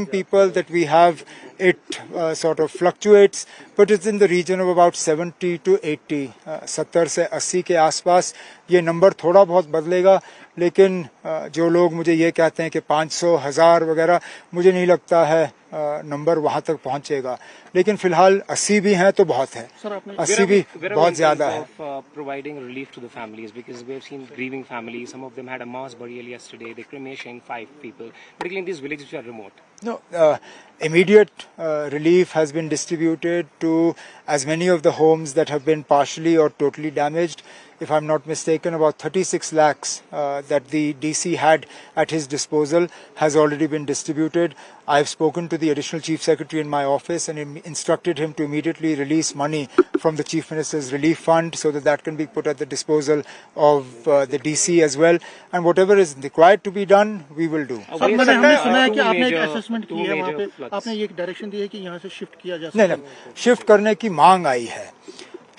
people that we have, it sort of fluctuates, but it's in the region of about 70 to 80, 70 से 80 के आसपास. ये number थोड़ा बहुत बदलेगा, लेकिन जो लोग मुझे ये कहते हैं कि 500, 1000 वगैरह, मुझे नहीं लगता है नंबर वहां तक पहुंचेगा. लेकिन फिलहाल 80 भी हैं तो बहुत है, 80 भी बहुत ज्यादा है. Providing relief to the families, because we have seen grieving families. Some of them had a mass burial yesterday. They're cremating 5 people, particularly in these villages which are remote. No, immediate relief has been distributed to as many of the homes that have been partially or totally damaged. If I'm not mistaken, about 36 lakhs that the DC had at his disposal has already been distributed. I've spoken to the Additional Chief Secretary in my office and instructed him to immediately release money from the Chief Minister's Relief Fund so that can be put at the disposal of the DC as well. And whatever is required to be done, we will do. हमने सुना है कि आपने एक assessment की है, वहाँ पे आपने ये डायरेक्शन दी है कि यहाँ से शिफ्ट किया जा सकता है. नहीं, शिफ्ट करने की मांग आई है.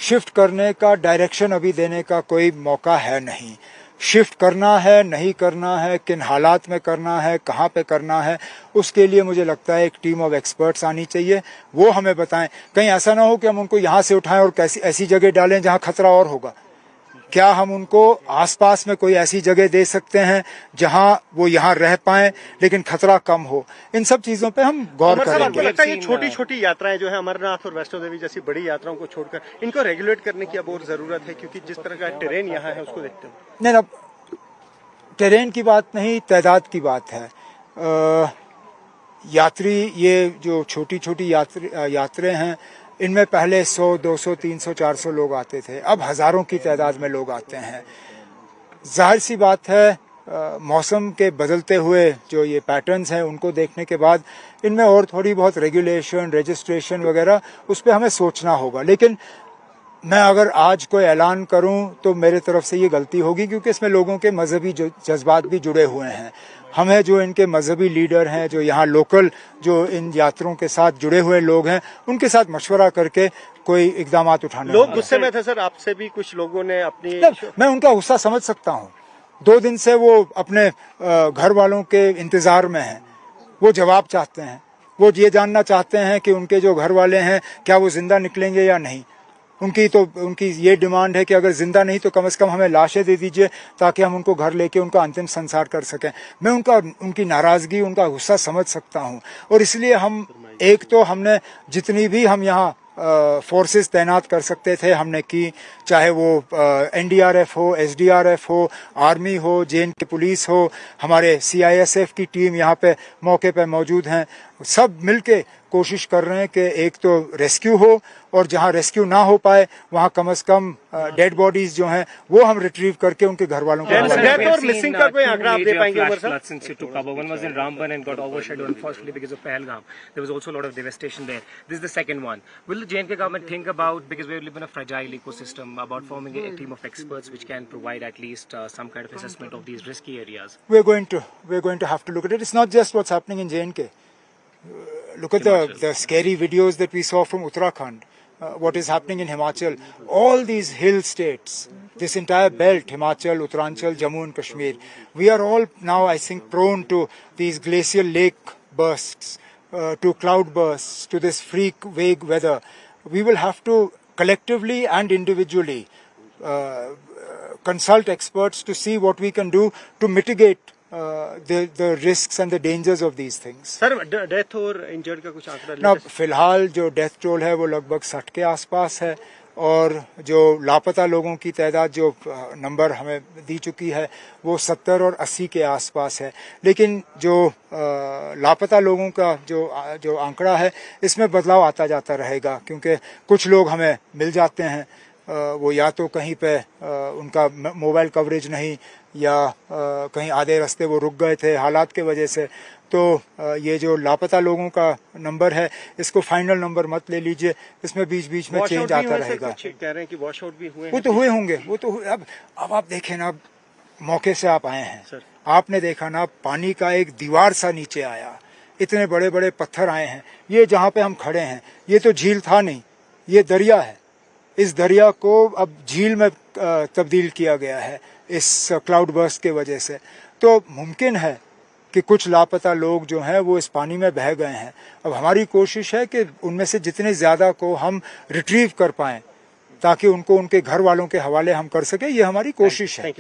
शिफ्ट करने का डायरेक्शन अभी देने का कोई मौका है नहीं. शिफ्ट करना है, नहीं करना है, किन हालात में करना है, कहाँ पे करना है, उसके लिए मुझे लगता है एक टीम ऑफ एक्सपर्ट्स आनी चाहिए. वो हमें बताएं. कहीं ऐसा ना हो कि हम उनको यहाँ से उठाएं और ऐसी जगह डालें जहाँ खतरा और होगा. क्या हम उनको आसपास में कोई ऐसी जगह दे सकते हैं जहां वो यहाँ रह पाएं लेकिन खतरा कम हो? इन सब चीजों पे हम गौर करेंगे. आपको लगता है ये छोटी छोटी यात्राएं जो है अमरनाथ और वैष्णो देवी जैसी बड़ी यात्राओं को छोड़कर इनको रेगुलेट करने की अब और जरूरत है, क्योंकि जिस तरह का टेरेन यहाँ है उसको देखते हुए? नहीं, टेरेन की बात नहीं, तादाद की बात है. यात्री, ये जो छोटी छोटी यात्रें हैं, इनमें पहले 100, 200, 300, 400 लोग आते थे. अब हजारों की तादाद में लोग आते हैं. जाहिर सी बात है, मौसम के बदलते हुए जो ये पैटर्न्स हैं उनको देखने के बाद इनमें और थोड़ी बहुत रेगुलेशन, रजिस्ट्रेशन वगैरह उस पर हमें सोचना होगा. लेकिन मैं अगर आज कोई ऐलान करूं तो मेरे तरफ से ये गलती होगी, क्योंकि इसमें लोगों के मजहबी जज्बात भी जुड़े हुए हैं. हमें जो इनके मजहबी लीडर हैं, जो यहाँ लोकल जो इन यात्रियों के साथ जुड़े हुए लोग हैं, उनके साथ मशवरा करके कोई इकदाम उठाने. लोग गुस्से में थे सर, आपसे भी कुछ लोगों ने अपनी... मैं उनका गुस्सा समझ सकता हूँ. 2 दिन से वो अपने घर वालों के इंतजार में हैं. वो जवाब चाहते हैं. वो ये जानना चाहते हैं कि उनके जो घर वाले हैं क्या वो जिंदा निकलेंगे या नहीं. उनकी ये डिमांड है कि अगर जिंदा नहीं तो कम से कम हमें लाशें दे दीजिए ताकि हम उनको घर लेके उनका अंतिम संस्कार कर सकें. मैं उनकी नाराजगी, उनका गुस्सा समझ सकता हूं. और इसलिए हमने जितनी भी हम यहाँ फोर्सेस तैनात कर सकते थे हमने की, चाहे वो एनडीआरएफ हो, एसडीआरएफ हो, आर्मी हो, जेएनके पुलिस हो, हमारे सीआईएसएफ की टीम यहाँ पे मौके पे मौजूद हैं. सब मिलके कोशिश कर रहे हैं कि एक तो रेस्क्यू हो, और जहां रेस्क्यू ना हो पाए वहां कम से कम डेड बॉडीज जो हैं वो हम रिट्रीव करके उनके घर वालों को. और मिसिंग का कोई आंकड़ा आप दे पाएंगे? One was in Ramban and got overshadowed unfortunately because of Pahalgam. There was also a lot of devastation there. This is the second one. Will the JNK government think about, because we live in a fragile ecosystem, about forming a team of experts which can provide at least some kind of assessment of these risky areas? We're going to have to look at it. It's not just what's happening in JNK. Look at the scary videos that we saw from Uttarakhand. What is happening in Himachal, all these hill states, this entire belt, Himachal, Uttaranchal, Jammu and Kashmir, we are all now, I think, prone to these glacial lake bursts, to cloud bursts, to this freak vague weather. We will have to collectively and individually consult experts to see what we can do to mitigate the risks and the dangers of these things. Sir, death और injured का कुछ आंकड़ा? ना, फिलहाल जो death toll है वो लगभग 60 के आसपास है, और जो लापता लोगों की तादाद जो नंबर हमें दी चुकी है वो 70 और 80 के आसपास है. लेकिन जो लापता लोगों का जो आंकड़ा है इसमें बदलाव आता जाता रहेगा, क्योंकि कुछ लोग हमें मिल जाते हैं, वो या तो कहीं पे उनका मोबाइल कवरेज नहीं, या कहीं आधे रास्ते वो रुक गए थे हालात के वजह से. तो ये जो लापता लोगों का नंबर है इसको फाइनल नंबर मत ले लीजिए, इसमें बीच में चेंज आता रहेगा. कह रहे हैं कि वॉश आउट भी हुए, वो तो हुए होंगे, वो तो अब आप देखें ना, मौके से आप आए हैं सर, आपने देखा ना पानी का एक दीवार सा नीचे आया, इतने बड़े बड़े पत्थर आए हैं. ये जहाँ पे हम खड़े हैं ये तो झील था नहीं, ये दरिया है. इस दरिया को अब झील में तब्दील किया गया है इस क्लाउड बर्स्ट के वजह से. तो मुमकिन है कि कुछ लापता लोग जो हैं वो इस पानी में बह गए हैं। अब हमारी कोशिश है कि उनमें से जितने ज़्यादा को हम रिट्रीव कर पाएं ताकि उनको उनके घर वालों के हवाले हम कर सकें, ये हमारी कोशिश है।